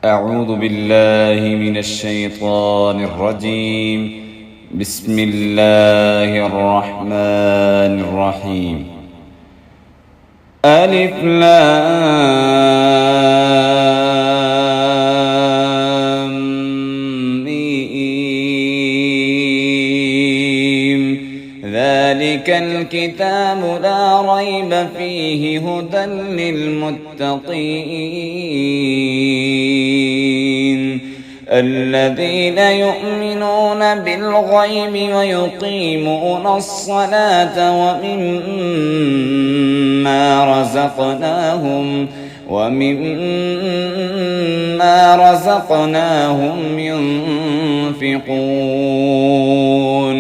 أعوذ بالله من الشيطان الرجيم. بسم الله الرحمن الرحيم. ألف لام ميم. ذلك الكتاب لا ريب فيه هدى للمتقين الذين يؤمنون بالغيب ويقيمون الصلاة ومما رزقناهم ينفقون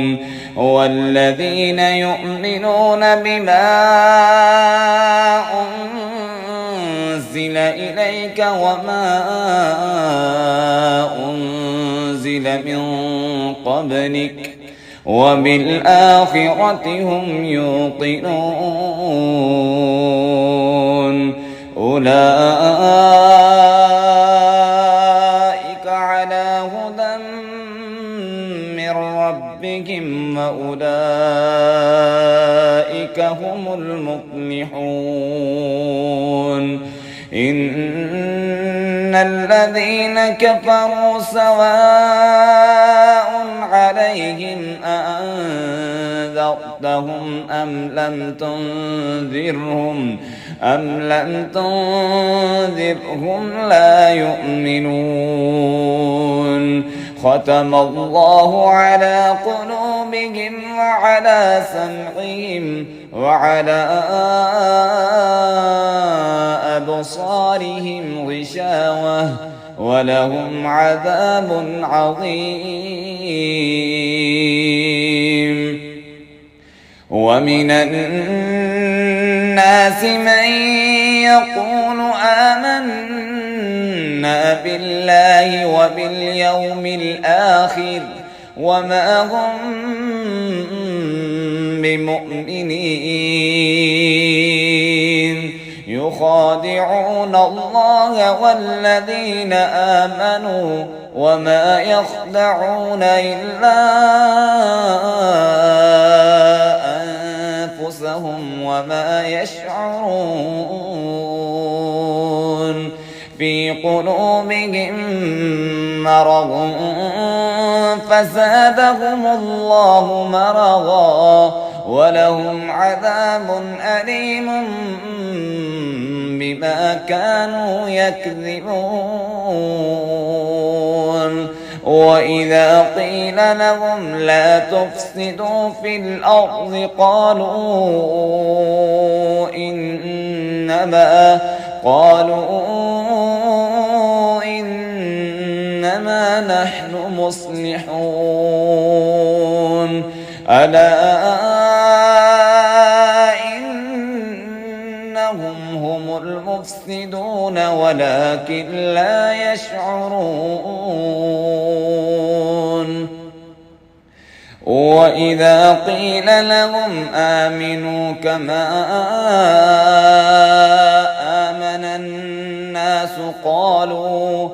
والذين يؤمنون بما أنزل إليك وما أنزل من قبلك وبالآخرة هم يوقنون أولئك على هدى من ربهم وأولئك هم المفلحون. إن الذين كفروا سواء عليهم أأنذرتهم أم لم تنذرهم لا يؤمنون. ختم الله على قلوبهم وعلى سمعهم وعلى أبصارهم غشاوة ولهم عذاب عظيم. ومن الناس من يقول آمنا بالله وباليوم الآخر وما هم بمؤمنين يخادعون الله والذين آمنوا وما يخدعون إلا أنفسهم وما يشعرون. في قلوبهم مرض فزادهم الله مرضا ولهم عذاب أليم بما كانوا يكذبون. وإذا قيل لهم لا تفسدوا في الأرض قالوا إنما نحن مصلحون. ألا إنهم هم المفسدون ولكن لا يشعرون. وإذا قيل لهم آمنوا كما آمن الناس قالوا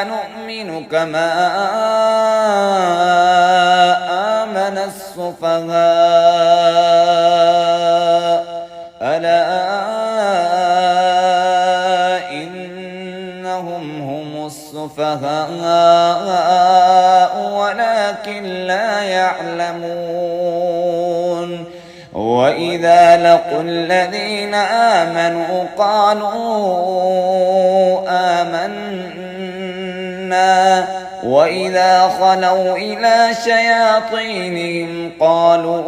أنؤمن كما آمن السفهاء ألا إنهم هم السفهاء ولكن لا يعلمون. وإذا لقوا الذين آمنوا قالوا آمنا وإذا خلوا إلى شياطينهم قالوا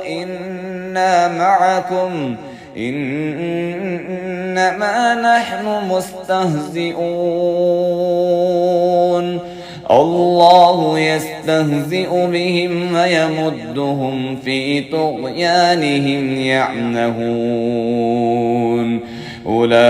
إنا معكم إنما نحن مستهزئون. الله يستهزئ بهم ويمدهم في طغيانهم يعمهون. أولئك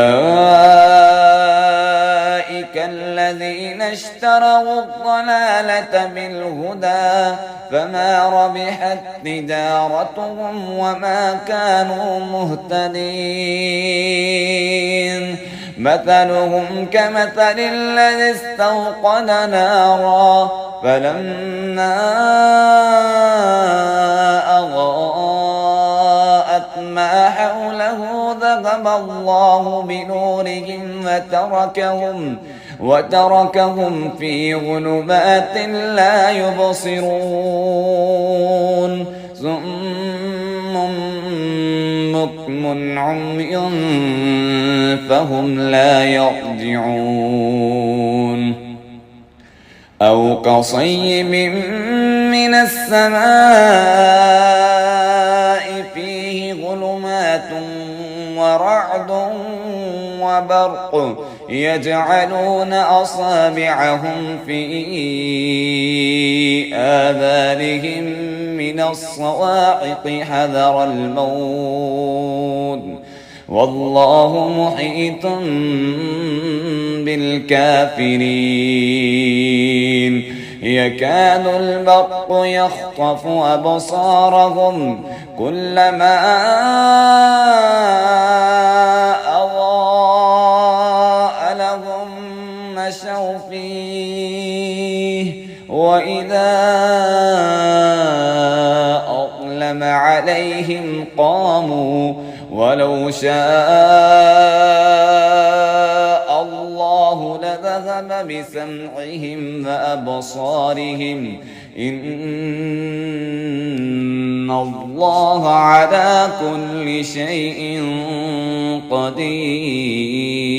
الذين اشتروا الضلالة بالهدى فما ربحت تجارتهم وما كانوا مهتدين. مثلهم كمثل الذي استوقد نارا فلما أضاءت ما حوله ذهب الله بنورهم وتركهم في ظلمات لا يبصرون صم بكم عمي فهم لا يرجعون أو كصيب من السماء فيه ظلمات ورعد وبرق يجعلون أصابعهم في آذانهم من الصواعق حذر الموت والله محيط بالكافرين يكاد البرق يخطف أبصارهم كلما أضاء لهم مشوا فيه وإذا أظلم عليهم قاموا ولو شاء الله لذهب بسمعهم وأبصارهم إن الله على كل شيء قدير